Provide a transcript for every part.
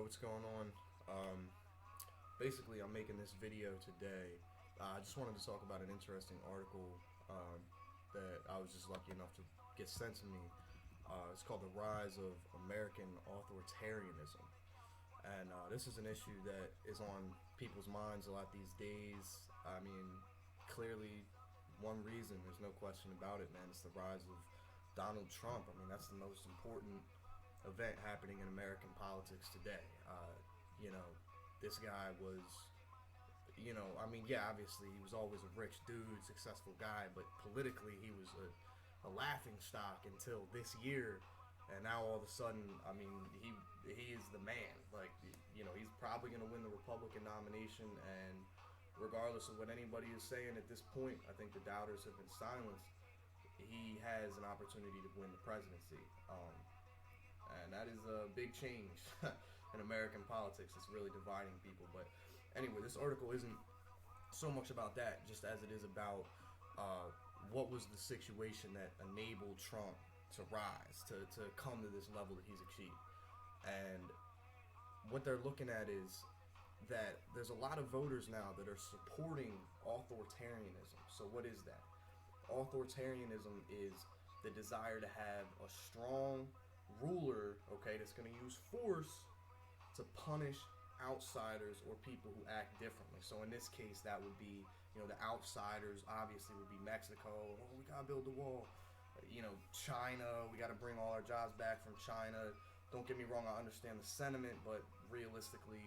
what's going on? Basically, I'm making this video today. I just wanted to talk about an interesting article that I was just lucky enough to get sent to me. It's called "The Rise of American Authoritarianism," and this is an issue that is on people's minds a lot these days. I mean, clearly, one reason, there's no question about it, man. It's the rise of Donald Trump. I mean, that's the most important event happening in American politics today. You know, this guy was, I mean, yeah, obviously he was always a rich dude, successful guy, but politically he was a laughing stock until this year. And now all of a sudden, I mean, he is the man. Like, he's probably going to win the Republican nomination. And regardless of what anybody is saying at this point, I think the doubters have been silenced. He has an opportunity to win the presidency. And that is a big change in American politics. It's really dividing people. But anyway, this article isn't so much about that, just as it is about what was the situation that enabled Trump to rise, to come to this level that he's achieved. And what they're looking at is that there's a lot of voters now that are supporting authoritarianism. So what is that? Authoritarianism is the desire to have a strong ruler, okay, that's going to use force to punish outsiders or people who act differently. So in this case, that would be, the outsiders obviously would be Mexico. Oh, we got to build the wall. China, we got to bring all our jobs back from China. Don't get me wrong, I understand the sentiment, but realistically,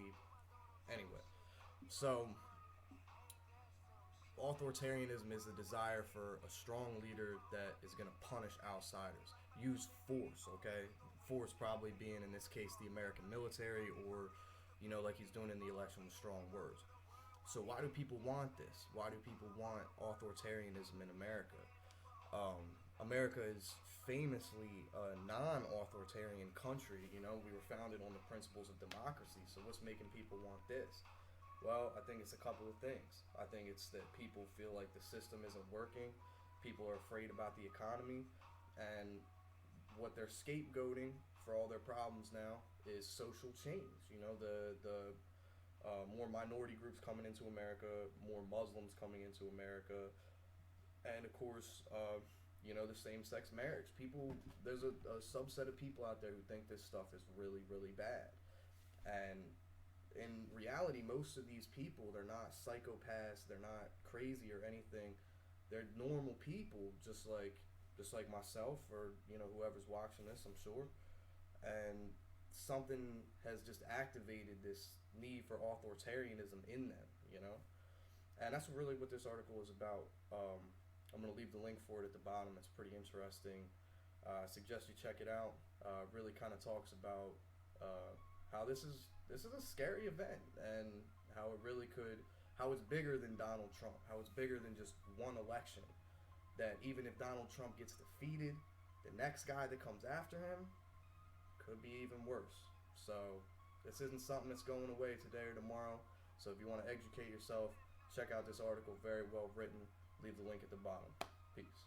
anyway. So authoritarianism is the desire for a strong leader that is going to punish outsiders. Use force, okay? Force probably being, in this case, the American military, or, like he's doing in the election with strong words. So why do people want this? Why do people want authoritarianism in America? America is famously a non-authoritarian country. We were founded on the principles of democracy. So what's making people want this? Well, I think it's a couple of things. I think it's that people feel like the system isn't working. People are afraid about the economy. And what they're scapegoating for all their problems now is social change. The more minority groups coming into America, more Muslims coming into America, and of course, the same-sex marriage. There's a subset of people out there who think this stuff is really, really bad. And in reality, most of these people, they're not psychopaths, they're not crazy or anything. They're normal people, just like myself, or whoever's watching this, I'm sure. And something has just activated this need for authoritarianism in them, And that's really what this article is about. I'm going to leave the link for it at the bottom. It's pretty interesting. I suggest you check it out. Really kind of talks about how this is a scary event, and how it's bigger than Donald Trump, how it's bigger than just one election. That even if Donald Trump gets defeated, the next guy that comes after him could be even worse. So this isn't something that's going away today or tomorrow. So if you want to educate yourself, check out this article. Very well written. Leave the link at the bottom. Peace.